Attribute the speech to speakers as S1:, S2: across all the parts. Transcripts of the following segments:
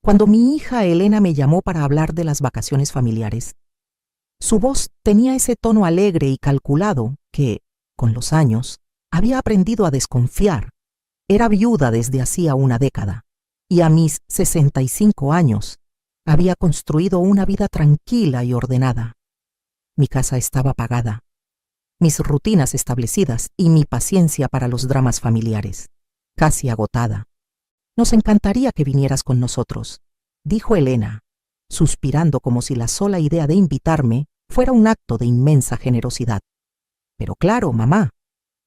S1: Cuando mi hija Elena me llamó para hablar de las vacaciones familiares, su voz tenía ese tono alegre y calculado que, con los años, había aprendido a desconfiar. Era viuda desde hacía una década y a mis 65 años había construido una vida tranquila y ordenada. Mi casa estaba pagada, mis rutinas establecidas y mi paciencia para los dramas familiares, casi agotada. Nos encantaría que vinieras con nosotros, dijo Elena, suspirando como si la sola idea de invitarme fuera un acto de inmensa generosidad. Pero claro, mamá,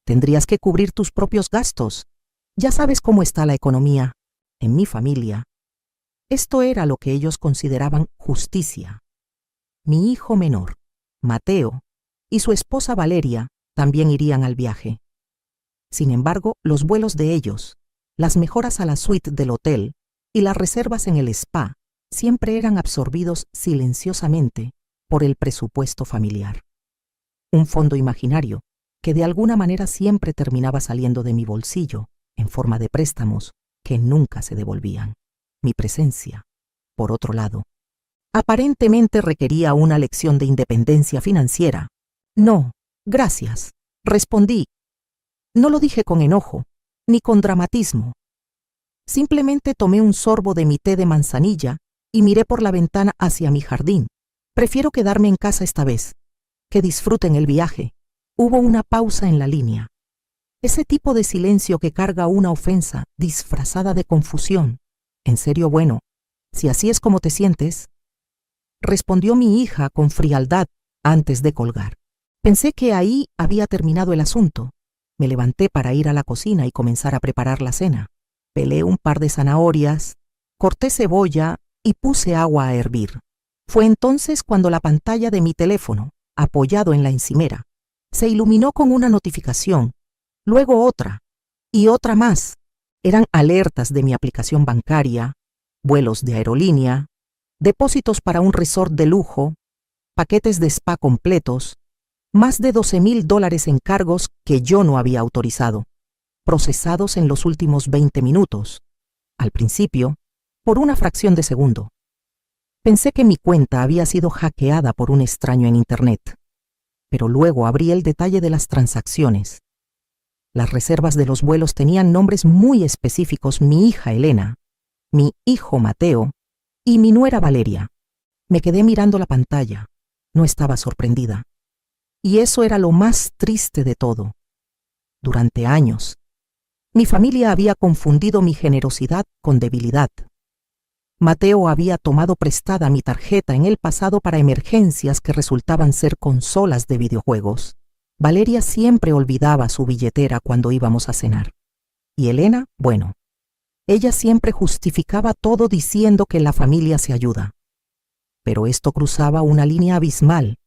S1: tendrías que cubrir tus propios gastos. Ya sabes cómo está la economía. En mi familia, esto era lo que ellos consideraban justicia. Mi hijo menor, Mateo, y su esposa Valeria también irían al viaje. Sin embargo, los vuelos de ellos, las mejoras a la suite del hotel y las reservas en el spa siempre eran absorbidos silenciosamente por el presupuesto familiar. Un fondo imaginario que de alguna manera siempre terminaba saliendo de mi bolsillo en forma de préstamos que nunca se devolvían. Mi presencia, por otro lado, aparentemente requería una lección de independencia financiera. No, gracias, respondí. No lo dije con enojo, ni con dramatismo. Simplemente tomé un sorbo de mi té de manzanilla y miré por la ventana hacia mi jardín. Prefiero quedarme en casa esta vez. Que disfruten el viaje. Hubo una pausa en la línea. Ese tipo de silencio que carga una ofensa disfrazada de confusión. ¿En serio, bueno, si así es como te sientes? Respondió mi hija con frialdad antes de colgar. Pensé que ahí había terminado el asunto. Me levanté para ir a la cocina y comenzar a preparar la cena. Pelé un par de zanahorias, corté cebolla y puse agua a hervir. Fue entonces cuando la pantalla de mi teléfono, apoyado en la encimera, se iluminó con una notificación, luego otra y otra más. Eran alertas de mi aplicación bancaria, vuelos de aerolínea, depósitos para un resort de lujo, paquetes de spa completos, más de $12,000 en cargos que yo no había autorizado, procesados en los últimos 20 minutos. Al principio, por una fracción de segundo. Pensé que mi cuenta había sido hackeada por un extraño en Internet, pero luego abrí el detalle de las transacciones. Las reservas de los vuelos tenían nombres muy específicos: mi hija Elena, mi hijo Mateo y mi nuera Valeria. Me quedé mirando la pantalla. No estaba sorprendida. Y eso era lo más triste de todo. Durante años, mi familia había confundido mi generosidad con debilidad. Mateo había tomado prestada mi tarjeta en el pasado para emergencias que resultaban ser consolas de videojuegos. Valeria siempre olvidaba su billetera cuando íbamos a cenar. Y Elena, bueno, ella siempre justificaba todo diciendo que la familia se ayuda. Pero esto cruzaba una línea abismal.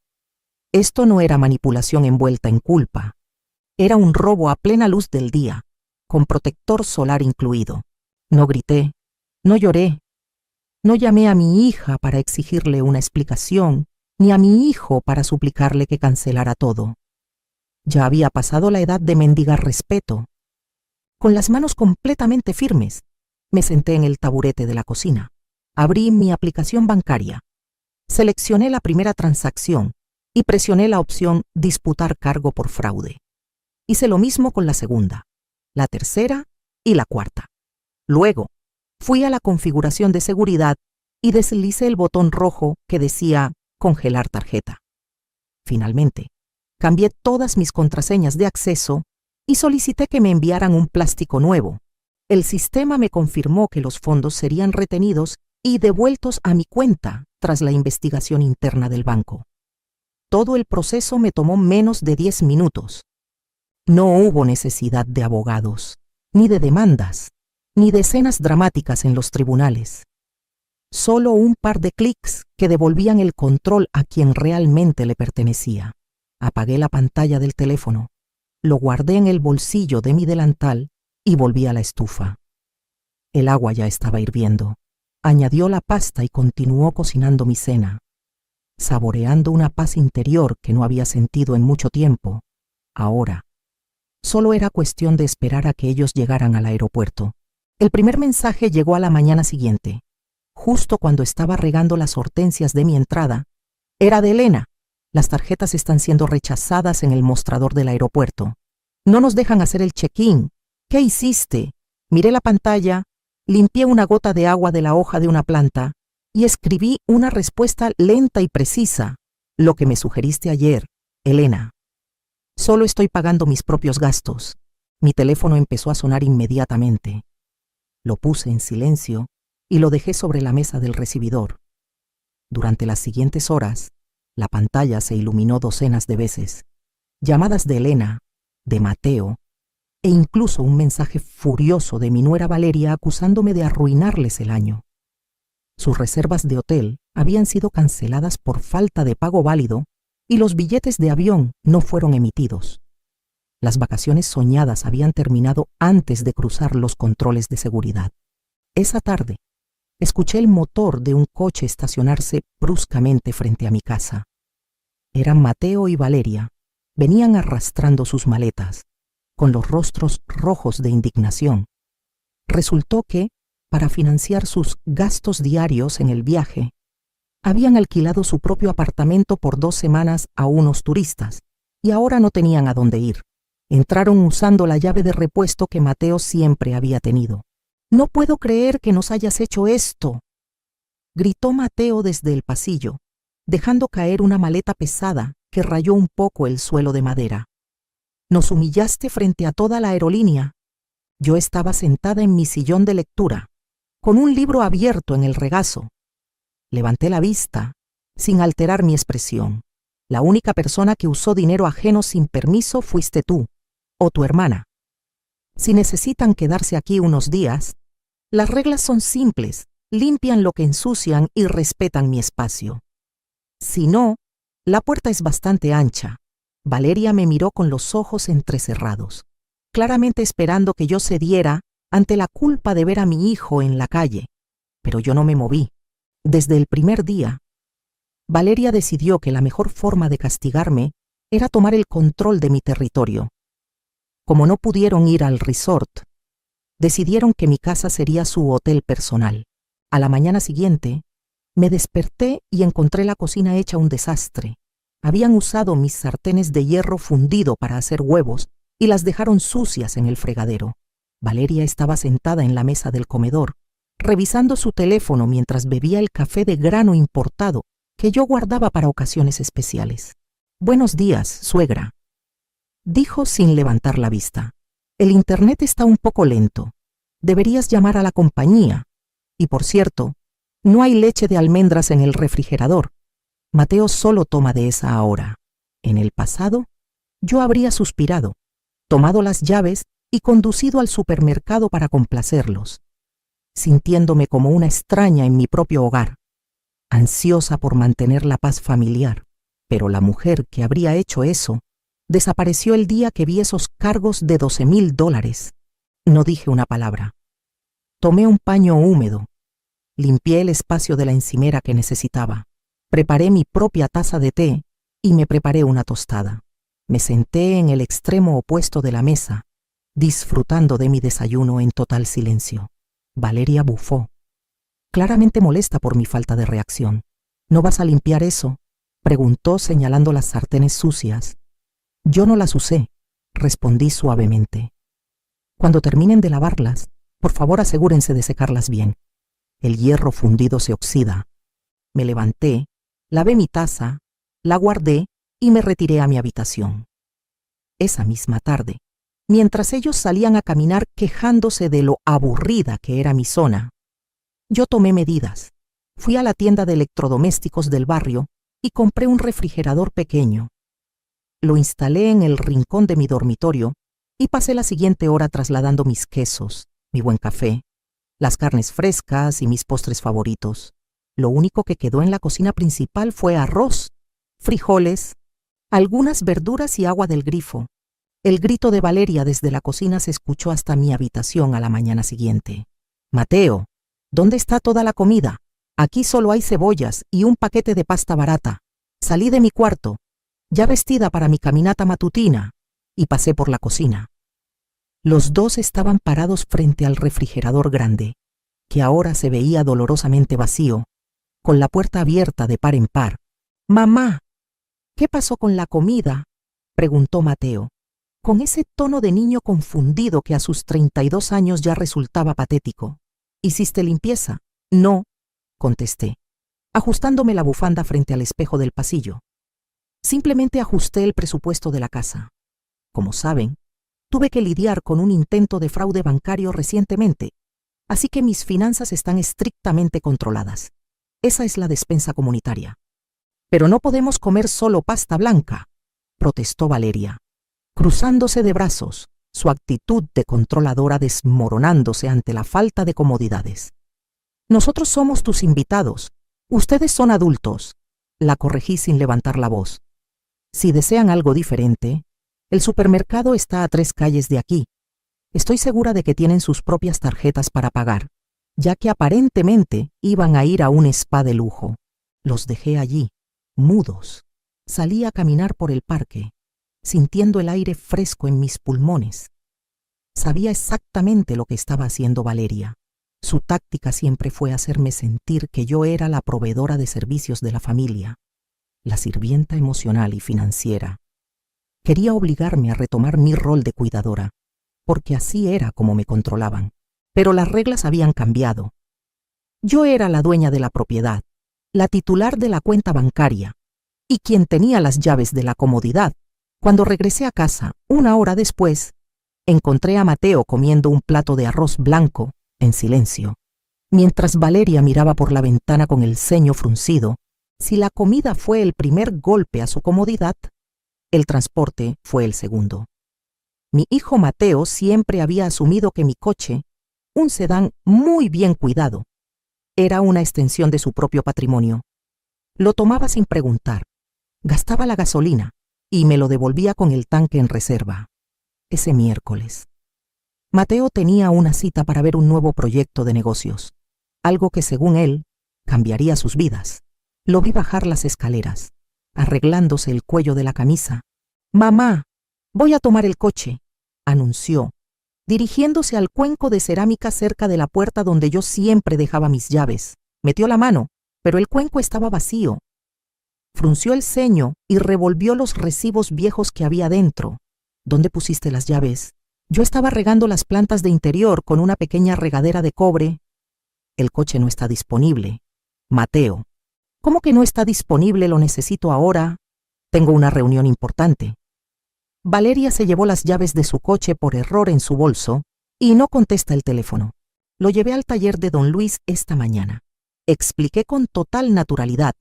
S1: Esto no era manipulación envuelta en culpa. Era un robo a plena luz del día, con protector solar incluido. No grité, no lloré, no llamé a mi hija para exigirle una explicación, ni a mi hijo para suplicarle que cancelara todo. Ya había pasado la edad de mendigar respeto. Con las manos completamente firmes, me senté en el taburete de la cocina. Abrí mi aplicación bancaria. Seleccioné la primera transacción y presioné la opción disputar cargo por fraude. Hice lo mismo con la segunda, la tercera y la cuarta. Luego, fui a la configuración de seguridad y deslicé el botón rojo que decía congelar tarjeta. Finalmente, cambié todas mis contraseñas de acceso y solicité que me enviaran un plástico nuevo. El sistema me confirmó que los fondos serían retenidos y devueltos a mi cuenta tras la investigación interna del banco. Todo el proceso me tomó menos de 10 minutos. No hubo necesidad de abogados, ni de demandas, ni de escenas dramáticas en los tribunales. Solo un par de clics que devolvían el control a quien realmente le pertenecía. Apagué la pantalla del teléfono, lo guardé en el bolsillo de mi delantal y volví a la estufa. El agua ya estaba hirviendo. Añadió la pasta y continuó cocinando mi cena, saboreando una paz interior que no había sentido en mucho tiempo. Ahora, solo era cuestión de esperar a que ellos llegaran al aeropuerto. El primer mensaje llegó a la mañana siguiente. justo cuando estaba regando las hortensias de mi entrada, era de Elena. Las tarjetas están siendo rechazadas en el mostrador del aeropuerto. No nos dejan hacer el check-in. ¿Qué hiciste? Miré la pantalla, limpié una gota de agua de la hoja de una planta y escribí una respuesta lenta y precisa. Lo que me sugeriste ayer, Elena. Solo estoy pagando mis propios gastos. Mi teléfono empezó a sonar inmediatamente. Lo puse en silencio y lo dejé sobre la mesa del recibidor. Durante las siguientes horas, la pantalla se iluminó docenas de veces. Llamadas de Elena, de Mateo, e incluso un mensaje furioso de mi nuera Valeria acusándome de arruinarles el año. Sus reservas de hotel habían sido canceladas por falta de pago válido y los billetes de avión no fueron emitidos. Las vacaciones soñadas habían terminado antes de cruzar los controles de seguridad. Esa tarde, escuché el motor de un coche estacionarse bruscamente frente a mi casa. Eran Mateo y Valeria. Venían arrastrando sus maletas, con los rostros rojos de indignación. Resultó que, para financiar sus gastos diarios en el viaje, habían alquilado su propio apartamento por 2 semanas a unos turistas y ahora no tenían a dónde ir. Entraron usando la llave de repuesto que Mateo siempre había tenido. «No puedo creer que nos hayas hecho esto», gritó Mateo desde el pasillo, dejando caer una maleta pesada que rayó un poco el suelo de madera. «Nos humillaste frente a toda la aerolínea». Yo estaba sentada en mi sillón de lectura, con un libro abierto en el regazo. Levanté la vista, sin alterar mi expresión. La única persona que usó dinero ajeno sin permiso fuiste tú, o tu hermana. Si necesitan quedarse aquí unos días, las reglas son simples, limpian lo que ensucian y respetan mi espacio. Si no, la puerta es bastante ancha. Valeria me miró con los ojos entrecerrados, claramente esperando que yo cediera ante la culpa de ver a mi hijo en la calle. Pero yo no me moví. Desde el primer día, Valeria decidió que la mejor forma de castigarme era tomar el control de mi territorio. Como no pudieron ir al resort, decidieron que mi casa sería su hotel personal. A la mañana siguiente, me desperté y encontré la cocina hecha un desastre. Habían usado mis sartenes de hierro fundido para hacer huevos y las dejaron sucias en el fregadero. Valeria estaba sentada en la mesa del comedor, revisando su teléfono mientras bebía el café de grano importado que yo guardaba para ocasiones especiales. «Buenos días, suegra», dijo sin levantar la vista. «El internet está un poco lento. Deberías llamar a la compañía. Y por cierto, no hay leche de almendras en el refrigerador. Mateo solo toma de esa ahora. En el pasado, yo habría suspirado, tomado las llaves y conducido al supermercado para complacerlos, sintiéndome como una extraña en mi propio hogar, ansiosa por mantener la paz familiar. Pero la mujer que habría hecho eso desapareció el día que vi esos cargos de $12,000. No dije una palabra. Tomé un paño húmedo, limpié el espacio de la encimera que necesitaba, preparé mi propia taza de té y me preparé una tostada. Me senté en el extremo opuesto de la mesa, disfrutando de mi desayuno en total silencio. Valeria bufó, claramente molesta por mi falta de reacción. «¿No vas a limpiar eso?», preguntó señalando las sartenes sucias. «Yo no las usé», respondí suavemente. «Cuando terminen de lavarlas, por favor asegúrense de secarlas bien. El hierro fundido se oxida». Me levanté, lavé mi taza, la guardé y me retiré a mi habitación. Esa misma tarde, mientras ellos salían a caminar quejándose de lo aburrida que era mi zona, yo tomé medidas. Fui a la tienda de electrodomésticos del barrio y compré un refrigerador pequeño. Lo instalé en el rincón de mi dormitorio y pasé la siguiente hora trasladando mis quesos, mi buen café, las carnes frescas y mis postres favoritos. Lo único que quedó en la cocina principal fue arroz, frijoles, algunas verduras y agua del grifo. El grito de Valeria desde la cocina se escuchó hasta mi habitación a la mañana siguiente. «Mateo, ¿dónde está toda la comida? Aquí solo hay cebollas y un paquete de pasta barata». Salí de mi cuarto, ya vestida para mi caminata matutina, y pasé por la cocina. Los dos estaban parados frente al refrigerador grande. que ahora se veía dolorosamente vacío, con la puerta abierta de par en par. «Mamá, ¿qué pasó con la comida?», preguntó Mateo, con ese tono de niño confundido que a sus 32 años ya resultaba patético. «¿Hiciste limpieza?». «No», contesté, ajustándome la bufanda frente al espejo del pasillo. «Simplemente ajusté el presupuesto de la casa. Como saben, tuve que lidiar con un intento de fraude bancario recientemente, así que mis finanzas están estrictamente controladas. Esa es la despensa comunitaria». «Pero no podemos comer solo pasta blanca», protestó Valeria, cruzándose de brazos, su actitud de controladora desmoronándose ante la falta de comodidades. «Nosotros somos tus invitados. Ustedes son adultos», la corregí sin levantar la voz. «Si desean algo diferente, el supermercado está a 3 calles de aquí. Estoy segura de que tienen sus propias tarjetas para pagar, ya que aparentemente iban a ir a un spa de lujo». Los dejé allí, mudos. Salí a caminar por el parque, sintiendo el aire fresco en mis pulmones. Sabía exactamente lo que estaba haciendo Valeria. Su táctica siempre fue hacerme sentir que yo era la proveedora de servicios de la familia, la sirvienta emocional y financiera. Quería obligarme a retomar mi rol de cuidadora, porque así era como me controlaban. Pero las reglas habían cambiado. Yo era la dueña de la propiedad, la titular de la cuenta bancaria, y quien tenía las llaves de la comodidad. Cuando regresé a casa, 1 hora después, encontré a Mateo comiendo un plato de arroz blanco, en silencio, mientras Valeria miraba por la ventana con el ceño fruncido. Si la comida fue el primer golpe a su comodidad, el transporte fue el segundo. Mi hijo Mateo siempre había asumido que mi coche, un sedán muy bien cuidado, era una extensión de su propio patrimonio. Lo tomaba sin preguntar, gastaba la gasolina y me lo devolvía con el tanque en reserva. Ese miércoles, Mateo tenía una cita para ver un nuevo proyecto de negocios, algo que según él cambiaría sus vidas. Lo vi bajar las escaleras, arreglándose el cuello de la camisa. «Mamá, voy a tomar el coche», anunció, dirigiéndose al cuenco de cerámica cerca de la puerta donde yo siempre dejaba mis llaves. Metió la mano, pero el cuenco estaba vacío. Frunció el ceño y revolvió los recibos viejos que había dentro. «¿Dónde pusiste las llaves?». «Yo estaba regando las plantas de interior con una pequeña regadera de cobre». «El coche no está disponible». «Mateo, ¿cómo que no está disponible? Lo necesito ahora. Tengo una reunión importante». Valeria se llevó las llaves de su coche por error en su bolso y no contesta el teléfono. «Lo llevé al taller de don Luis esta mañana», expliqué con total naturalidad,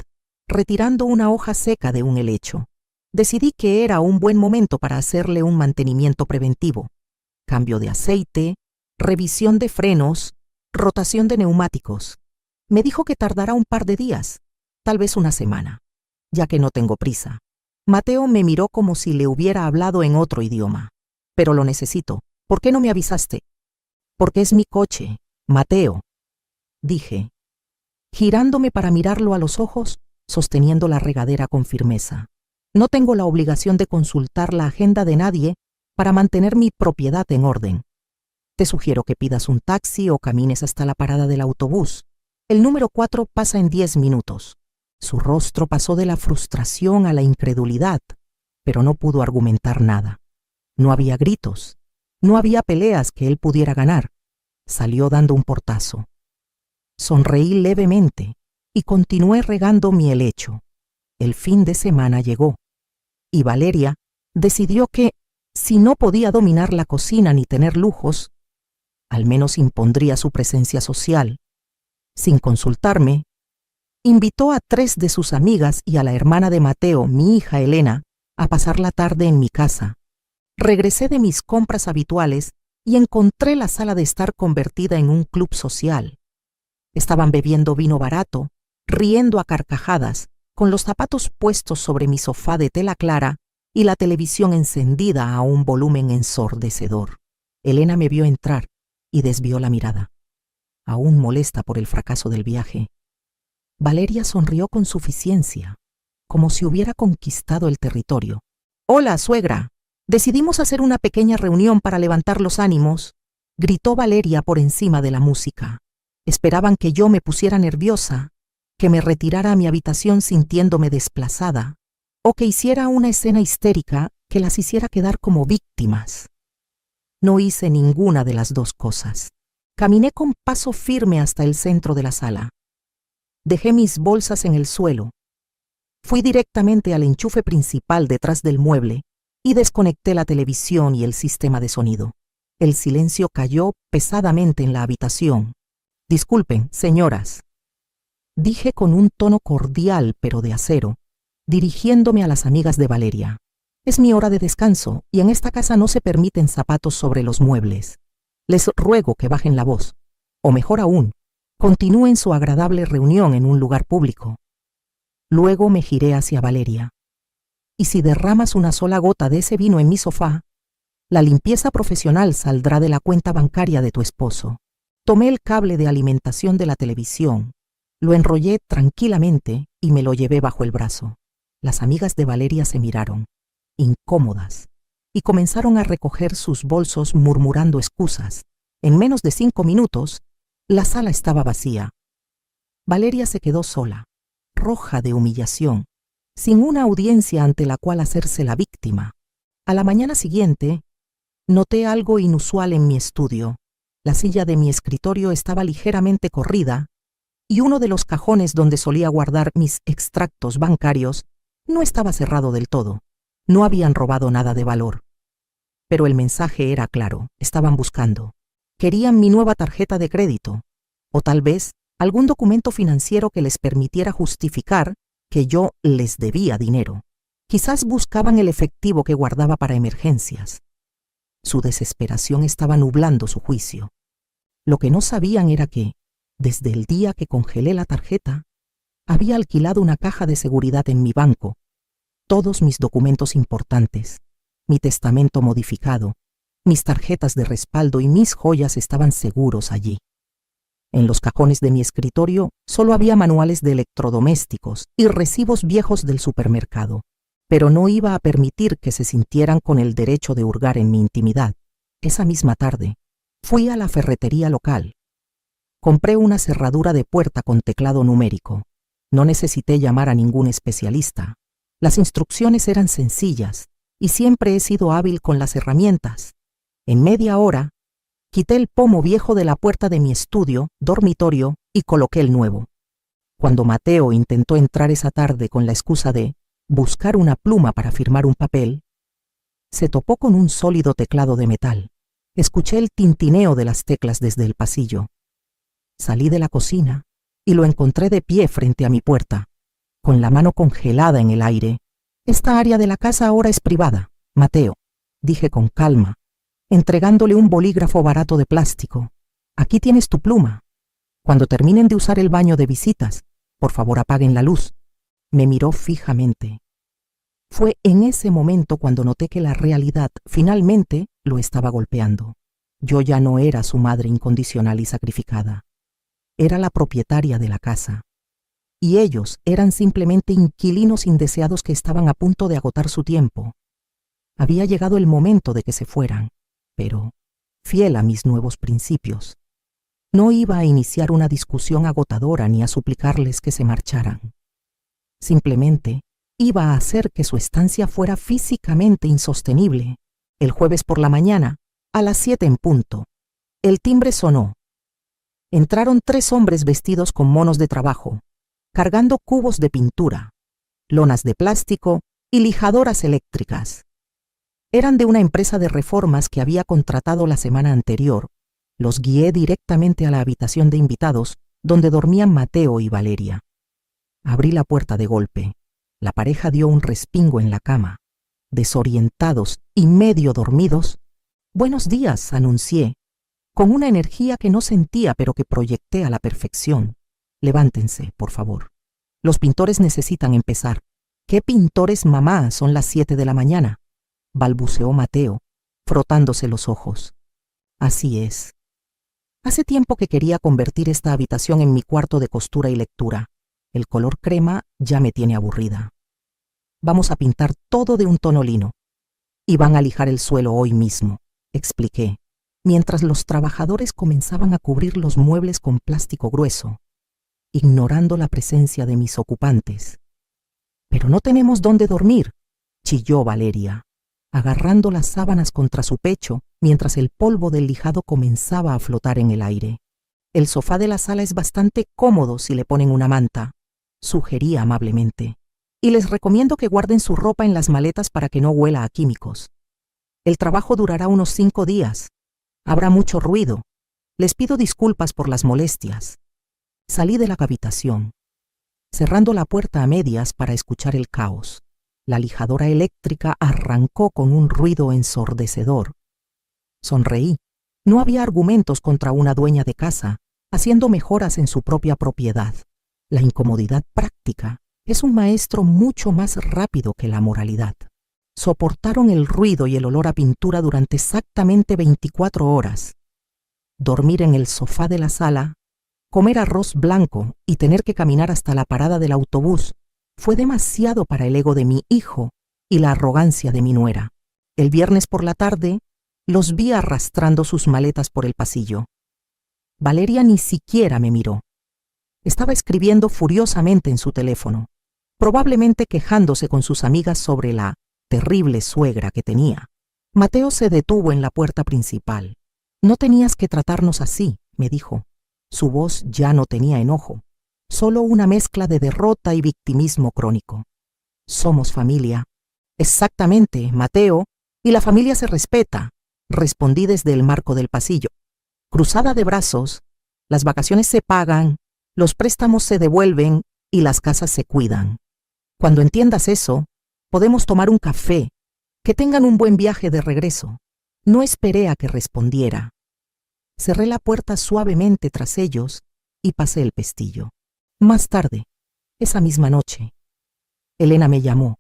S1: retirando una hoja seca de un helecho. Decidí que era un buen momento para hacerle un mantenimiento preventivo. Cambio de aceite, revisión de frenos, rotación de neumáticos. Me dijo que tardará un par de días, tal vez una semana, ya que no tengo prisa. Mateo me miró como si le hubiera hablado en otro idioma. «Pero lo necesito. ¿Por qué no me avisaste?» «Porque es mi coche, Mateo», dije, girándome para mirarlo a los ojos, sosteniendo la regadera con firmeza. «No tengo la obligación de consultar la agenda de nadie para mantener mi propiedad en orden. Te sugiero que pidas un taxi o camines hasta la parada del autobús. El número 4 pasa en 10 minutos». Su rostro pasó de la frustración a la incredulidad, pero no pudo argumentar nada. No había gritos, no había peleas que él pudiera ganar. Salió dando un portazo. Sonreí levemente y continué regando mi helecho. El fin de semana llegó, y Valeria decidió que, si no podía dominar la cocina ni tener lujos, al menos impondría su presencia social. Sin consultarme, invitó a 3 de sus amigas y a la hermana de Mateo, mi hija Elena, a pasar la tarde en mi casa. Regresé de mis compras habituales y encontré la sala de estar convertida en un club social. Estaban bebiendo vino barato, riendo a carcajadas, con los zapatos puestos sobre mi sofá de tela clara y la televisión encendida a un volumen ensordecedor. Elena me vio entrar y desvió la mirada, aún molesta por el fracaso del viaje. Valeria sonrió con suficiencia, como si hubiera conquistado el territorio. «Hola, suegra. Decidimos hacer una pequeña reunión para levantar los ánimos», gritó Valeria por encima de la música. Esperaban que yo me pusiera nerviosa, que me retirara a mi habitación sintiéndome desplazada, o que hiciera una escena histérica que las hiciera quedar como víctimas. No hice ninguna de las dos cosas. Caminé con paso firme hasta el centro de la sala. Dejé mis bolsas en el suelo. Fui directamente al enchufe principal detrás del mueble y desconecté la televisión y el sistema de sonido. El silencio cayó pesadamente en la habitación. «Disculpen, señoras», dije con un tono cordial pero de acero, dirigiéndome a las amigas de Valeria. «Es mi hora de descanso y en esta casa no se permiten zapatos sobre los muebles. Les ruego que bajen la voz, o mejor aún, continúen su agradable reunión en un lugar público». Luego me giré hacia Valeria. «Y si derramas una sola gota de ese vino en mi sofá, la limpieza profesional saldrá de la cuenta bancaria de tu esposo». Tomé el cable de alimentación de la televisión, lo enrollé tranquilamente y me lo llevé bajo el brazo. Las amigas de Valeria se miraron, incómodas, y comenzaron a recoger sus bolsos murmurando excusas. En menos de 5 minutos, la sala estaba vacía. Valeria se quedó sola, roja de humillación, sin una audiencia ante la cual hacerse la víctima. A la mañana siguiente, noté algo inusual en mi estudio. La silla de mi escritorio estaba ligeramente corrida y uno de los cajones donde solía guardar mis extractos bancarios no estaba cerrado del todo. No habían robado nada de valor. Pero el mensaje era claro, estaban buscando. Querían mi nueva tarjeta de crédito, o tal vez algún documento financiero que les permitiera justificar que yo les debía dinero. Quizás buscaban el efectivo que guardaba para emergencias. Su desesperación estaba nublando su juicio. Lo que no sabían era que, desde el día que congelé la tarjeta, había alquilado una caja de seguridad en mi banco. Todos mis documentos importantes, mi testamento modificado, mis tarjetas de respaldo y mis joyas estaban seguros allí. En los cajones de mi escritorio solo había manuales de electrodomésticos y recibos viejos del supermercado, pero no iba a permitir que se sintieran con el derecho de hurgar en mi intimidad. Esa misma tarde, fui a la ferretería local. Compré una cerradura de puerta con teclado numérico. No necesité llamar a ningún especialista. Las instrucciones eran sencillas y siempre he sido hábil con las herramientas. En media hora, quité el pomo viejo de la puerta de mi estudio, dormitorio, y coloqué el nuevo. Cuando Mateo intentó entrar esa tarde con la excusa de buscar una pluma para firmar un papel, se topó con un sólido teclado de metal. Escuché el tintineo de las teclas desde el pasillo. Salí de la cocina y lo encontré de pie frente a mi puerta, con la mano congelada en el aire. «Esta área de la casa ahora es privada, Mateo», dije con calma, entregándole un bolígrafo barato de plástico. «Aquí tienes tu pluma. Cuando terminen de usar el baño de visitas, por favor apaguen la luz». Me miró fijamente. Fue en ese momento cuando noté que la realidad finalmente lo estaba golpeando. Yo ya no era su madre incondicional y sacrificada. Era la propietaria de la casa. Y ellos eran simplemente inquilinos indeseados que estaban a punto de agotar su tiempo. Había llegado el momento de que se fueran, pero, fiel a mis nuevos principios, no iba a iniciar una discusión agotadora ni a suplicarles que se marcharan. Simplemente iba a hacer que su estancia fuera físicamente insostenible. El jueves por la mañana, a las 7 en punto, el timbre sonó. Entraron 3 hombres vestidos con monos de trabajo, cargando cubos de pintura, lonas de plástico y lijadoras eléctricas. Eran de una empresa de reformas que había contratado la semana anterior. Los guié directamente a la habitación de invitados, donde dormían Mateo y Valeria. Abrí la puerta de golpe. La pareja dio un respingo en la cama. Desorientados y medio dormidos, «Buenos días», anuncié, con una energía que no sentía pero que proyecté a la perfección. «Levántense, por favor. Los pintores necesitan empezar». «¿Qué pintores, mamá? Son las 7 de la mañana», balbuceó Mateo, frotándose los ojos. «Así es. Hace tiempo que quería convertir esta habitación en mi cuarto de costura y lectura. El color crema ya me tiene aburrida. Vamos a pintar todo de un tono lino. Y van a lijar el suelo hoy mismo», expliqué, mientras los trabajadores comenzaban a cubrir los muebles con plástico grueso, ignorando la presencia de mis ocupantes. «Pero no tenemos dónde dormir», chilló Valeria, agarrando las sábanas contra su pecho mientras el polvo del lijado comenzaba a flotar en el aire. «El sofá de la sala es bastante cómodo si le ponen una manta», sugería amablemente. «Y les recomiendo que guarden su ropa en las maletas para que no huela a químicos. El trabajo durará unos 5 días. Habrá mucho ruido. Les pido disculpas por las molestias». Salí de la habitación, cerrando la puerta a medias para escuchar el caos. La lijadora eléctrica arrancó con un ruido ensordecedor. Sonreí. No había argumentos contra una dueña de casa haciendo mejoras en su propia propiedad. La incomodidad práctica es un maestro mucho más rápido que la moralidad. Soportaron el ruido y el olor a pintura durante exactamente 24 horas. Dormir en el sofá de la sala, comer arroz blanco y tener que caminar hasta la parada del autobús fue demasiado para el ego de mi hijo y la arrogancia de mi nuera. El viernes por la tarde, los vi arrastrando sus maletas por el pasillo. Valeria ni siquiera me miró. Estaba escribiendo furiosamente en su teléfono, probablemente quejándose con sus amigas sobre la terrible suegra que tenía. Mateo se detuvo en la puerta principal. «No tenías que tratarnos así», me dijo. Su voz ya no tenía enojo, solo una mezcla de derrota y victimismo crónico. «Somos familia». «Exactamente, Mateo, y la familia se respeta», respondí desde el marco del pasillo. Cruzada de brazos, las vacaciones se pagan, los préstamos se devuelven y las casas se cuidan. Cuando entiendas eso, podemos tomar un café. Que tengan un buen viaje de regreso». No esperé a que respondiera. Cerré la puerta suavemente tras ellos y pasé el pestillo. Más tarde, esa misma noche, Elena me llamó,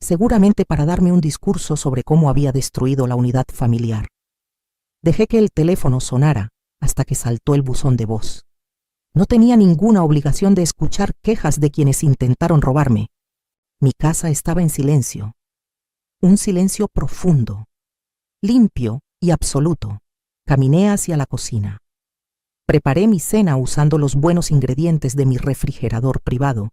S1: seguramente para darme un discurso sobre cómo había destruido la unidad familiar. Dejé que el teléfono sonara hasta que saltó el buzón de voz. No tenía ninguna obligación de escuchar quejas de quienes intentaron robarme. Mi casa estaba en silencio, un silencio profundo, limpio y absoluto. Caminé hacia la cocina. Preparé mi cena usando los buenos ingredientes de mi refrigerador privado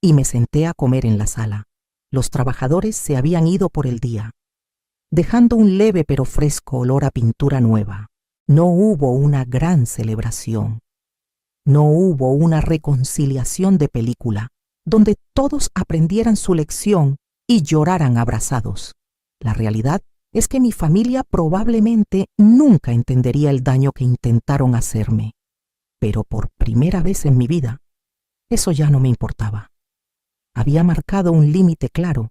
S1: y me senté a comer en la sala. Los trabajadores se habían ido por el día, dejando un leve pero fresco olor a pintura nueva. No hubo una gran celebración. No hubo una reconciliación de película donde todos aprendieran su lección y lloraran abrazados. La realidad es que mi familia probablemente nunca entendería el daño que intentaron hacerme. Pero por primera vez en mi vida, eso ya no me importaba. Había marcado un límite claro,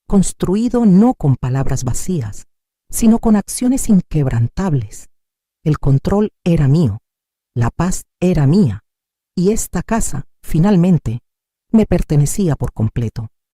S1: construido no con palabras vacías, sino con acciones inquebrantables. El control era mío, la paz era mía, y esta casa, finalmente, me pertenecía por completo.